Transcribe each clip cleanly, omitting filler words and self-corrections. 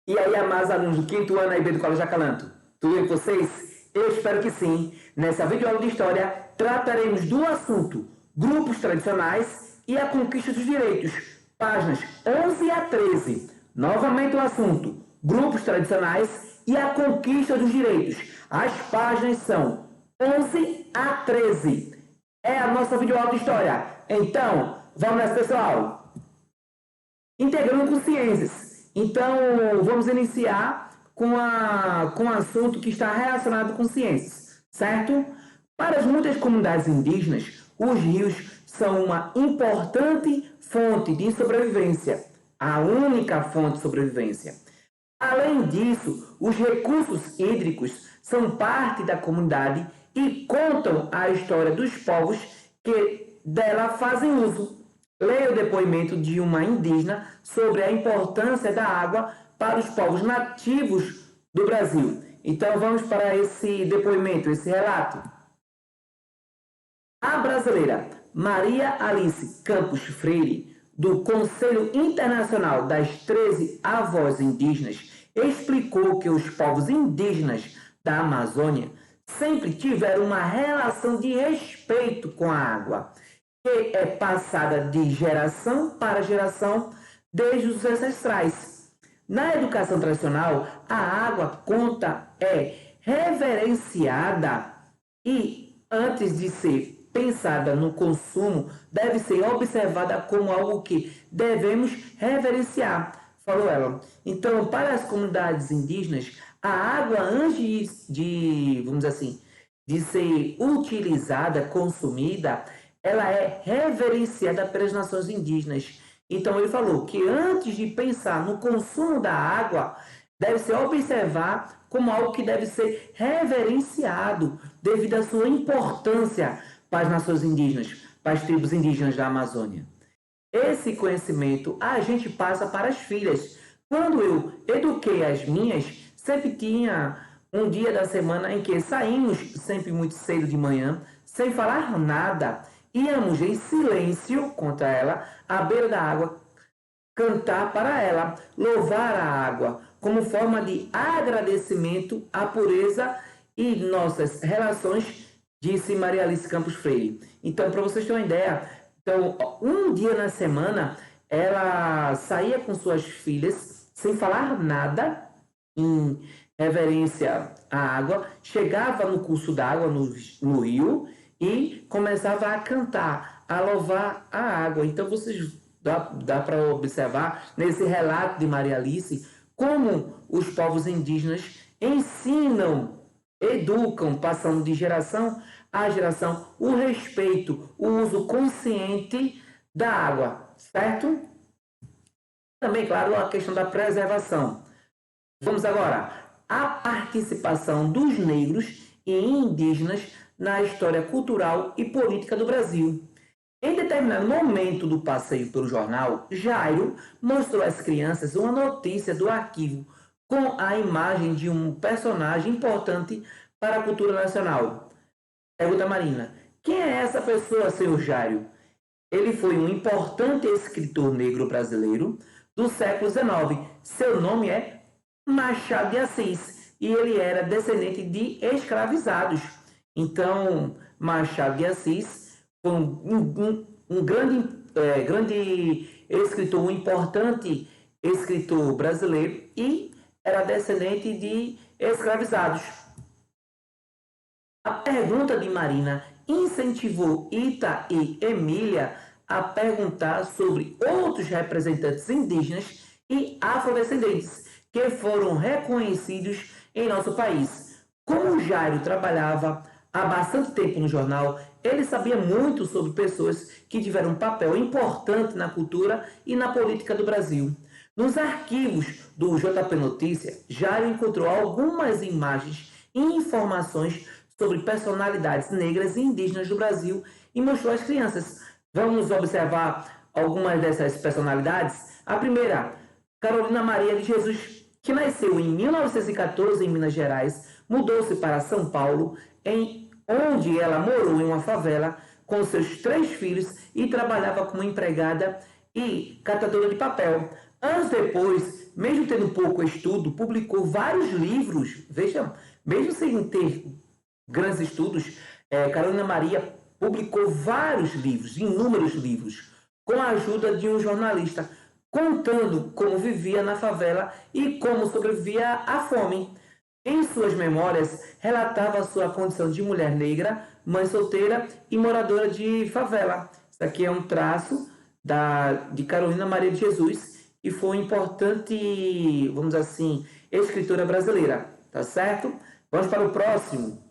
E aí, amados alunos do quinto ano IB do Colégio Acalanto, tudo bem com vocês? Eu espero que sim. Nessa videoaula de História, trataremos do assunto Grupos Tradicionais e a Conquista dos Direitos, páginas 11 a 13. Novamente o assunto Grupos Tradicionais e a Conquista dos Direitos. As páginas são 11 a 13. É a nossa videoaula de História. Então, vamos nessa, pessoal! Integrando consciências. Então, vamos iniciar com um assunto que está relacionado com ciências, certo? Para muitas comunidades indígenas, os rios são uma importante fonte de sobrevivência, a única fonte de sobrevivência. Além disso, os recursos hídricos são parte da comunidade e contam a história dos povos que dela fazem uso. Leia o depoimento de uma indígena sobre a importância da água para os povos nativos do Brasil. Então vamos para esse depoimento, esse relato. A brasileira Maria Alice Campos Freire, do Conselho Internacional das 13 Avós Indígenas, explicou que os povos indígenas da Amazônia sempre tiveram uma relação de respeito com a água, que é passada de geração para geração desde os ancestrais. Na educação tradicional, a água conta é reverenciada e, antes de ser pensada no consumo, deve ser observada como algo que devemos reverenciar, falou ela. Então, para as comunidades indígenas, a água, antes vamos dizer assim, de ser utilizada, consumida, ela é reverenciada pelas nações indígenas. Então ele falou que antes de pensar no consumo da água, deve se observar como algo que deve ser reverenciado devido à sua importância para as nações indígenas, para as tribos indígenas da Amazônia. Esse conhecimento a gente passa para as filhas. Quando eu eduquei as minhas, sempre tinha um dia da semana em que saímos sempre muito cedo de manhã, sem falar nada. Íamos em silêncio contra ela, à beira da água, cantar para ela, louvar a água, como forma de agradecimento à pureza e nossas relações, disse Maria Alice Campos Freire. Então, para vocês terem uma ideia, então, um dia na semana, ela saía com suas filhas, sem falar nada, em reverência à água, chegava no curso d'água, no rio, e começava a cantar, a louvar a água. Então vocês dá para observar nesse relato de Maria Alice como os povos indígenas ensinam, educam, passando de geração a geração o respeito, o uso consciente da água, certo? Também, claro, a questão da preservação. Vamos agora à participação dos negros e indígenas na história cultural e política do Brasil. Em determinado momento do passeio pelo jornal, Jairo mostrou às crianças uma notícia do arquivo com a imagem de um personagem importante para a cultura nacional. Pergunta Marina: quem é essa pessoa, senhor Jairo? Ele foi um importante escritor negro brasileiro do século XIX. Seu nome é Machado de Assis e ele era descendente de escravizados. Então, Machado de Assis foi um grande escritor, um importante escritor brasileiro e era descendente de escravizados. A pergunta de Marina incentivou Ita e Emília a perguntar sobre outros representantes indígenas e afrodescendentes que foram reconhecidos em nosso país. Como Jairo trabalhava há bastante tempo no jornal, ele sabia muito sobre pessoas que tiveram um papel importante na cultura e na política do Brasil. Nos arquivos do JP Notícia, Jairo encontrou algumas imagens e informações sobre personalidades negras e indígenas do Brasil e mostrou às crianças. Vamos observar algumas dessas personalidades. A primeira, Carolina Maria de Jesus, que nasceu em 1914 em Minas Gerais, mudou-se para São Paulo, onde ela morou em uma favela com seus 3 filhos e trabalhava como empregada e catadora de papel. Anos depois, mesmo tendo pouco estudo, publicou vários livros. Veja, mesmo sem ter grandes estudos, Carolina Maria publicou vários livros, inúmeros livros, com a ajuda de um jornalista, contando como vivia na favela e como sobrevivia à fome. Em suas memórias, relatava sua condição de mulher negra, mãe solteira e moradora de favela. Isso aqui é um traço de Carolina Maria de Jesus, e foi importante, vamos dizer assim, escritora brasileira, tá certo? Vamos para o próximo.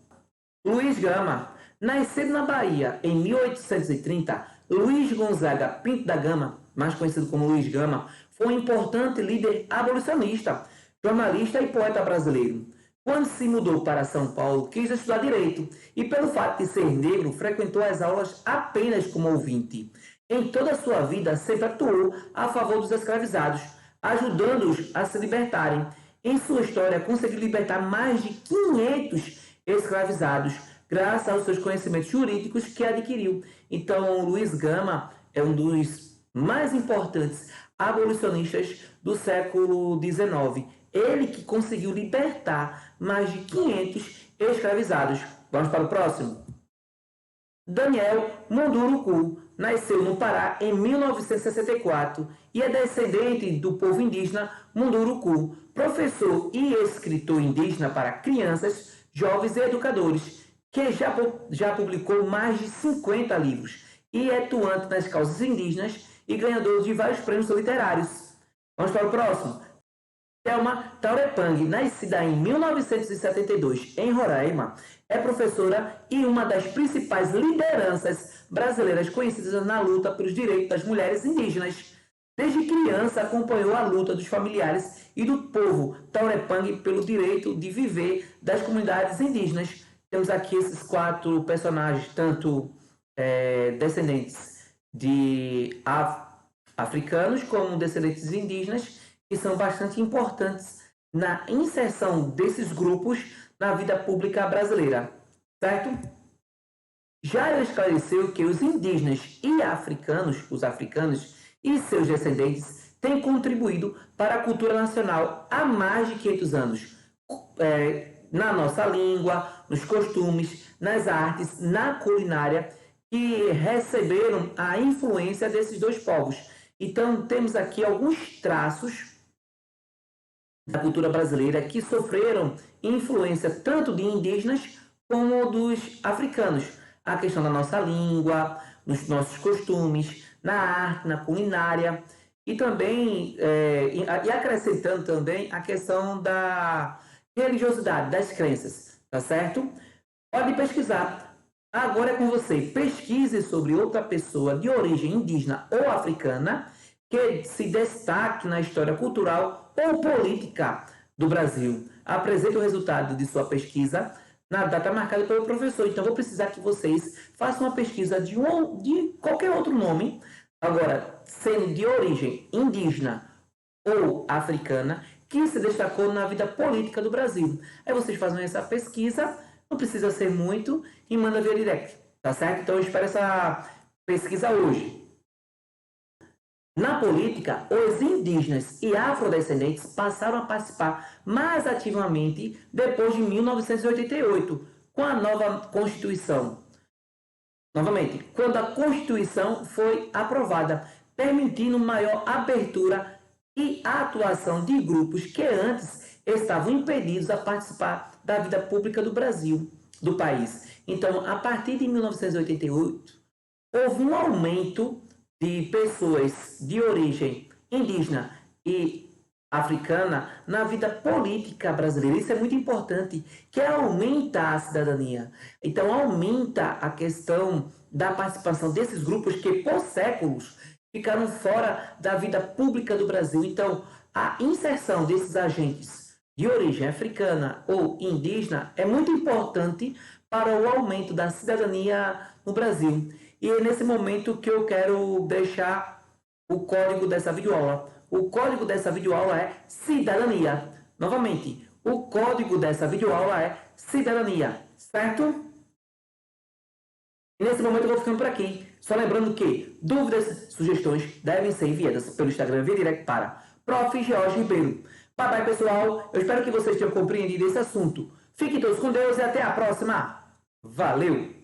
Luiz Gama. Nascido na Bahia em 1830, Luiz Gonzaga Pinto da Gama, mais conhecido como Luiz Gama, foi um importante líder abolicionista, jornalista e poeta brasileiro. Quando se mudou para São Paulo, quis estudar direito e, pelo fato de ser negro, frequentou as aulas apenas como ouvinte. Em toda a sua vida, sempre atuou a favor dos escravizados, ajudando-os a se libertarem. Em sua história, conseguiu libertar mais de 500 escravizados, graças aos seus conhecimentos jurídicos que adquiriu. Então, Luiz Gama é um dos mais importantes abolicionistas do século XIX. Ele que conseguiu libertar mais de 500 escravizados. Vamos para o próximo. Daniel Munduruku nasceu no Pará em 1964 e é descendente do povo indígena Munduruku, professor e escritor indígena para crianças, jovens e educadores, que já publicou mais de 50 livros e é atuante nas causas indígenas e ganhador de vários prêmios literários. Vamos para o próximo. Thelma Taurepang, nascida em 1972 em Roraima, é professora e uma das principais lideranças brasileiras conhecidas na luta pelos direitos das mulheres indígenas. Desde criança acompanhou a luta dos familiares e do povo Taurepang pelo direito de viver das comunidades indígenas. Temos aqui esses 4 personagens, tanto descendentes de africanos como descendentes indígenas, que são bastante importantes na inserção desses grupos na vida pública brasileira, certo? Já ele esclareceu que os indígenas e os africanos e seus descendentes têm contribuído para a cultura nacional há mais de 500 anos, na nossa língua, nos costumes, nas artes, na culinária, que receberam a influência desses dois povos. Então, temos aqui alguns traços da cultura brasileira que sofreram influência tanto de indígenas como dos africanos. A questão da nossa língua, nos nossos costumes, na arte, na culinária, e também, e acrescentando também a questão da religiosidade, das crenças, tá certo? Pode pesquisar. Agora é com você. Pesquise sobre outra pessoa de origem indígena ou africana que se destaque na história cultural ou política do Brasil. Apresente o resultado de sua pesquisa na data marcada pelo professor. Então, vou precisar que vocês façam uma pesquisa de qualquer outro nome, agora, sendo de origem indígena ou africana, que se destacou na vida política do Brasil. Aí vocês fazem essa pesquisa, não precisa ser muito, e manda via direct, tá certo? Então, eu espero essa pesquisa hoje. Na política, os indígenas e afrodescendentes passaram a participar mais ativamente depois de 1988, com a nova Constituição. Novamente, quando a Constituição foi aprovada, permitindo maior abertura e atuação de grupos que antes estavam impedidos a participar da vida pública do Brasil, do país. Então, a partir de 1988, houve um aumento de pessoas de origem indígena e africana na vida política brasileira. Isso é muito importante, que aumenta a cidadania. Então, aumenta a questão da participação desses grupos que, por séculos, ficaram fora da vida pública do Brasil. Então, a inserção desses agentes de origem africana ou indígena é muito importante para o aumento da cidadania no Brasil. E é nesse momento que eu quero deixar o código dessa videoaula. O código dessa videoaula é cidadania. Novamente, o código dessa videoaula é cidadania, certo? E nesse momento eu vou ficando por aqui. Só lembrando que dúvidas, sugestões devem ser enviadas pelo Instagram via direct para Prof. Jorge Ribeiro. Bye bye, pessoal. Eu espero que vocês tenham compreendido esse assunto. Fiquem todos com Deus e até a próxima. Valeu!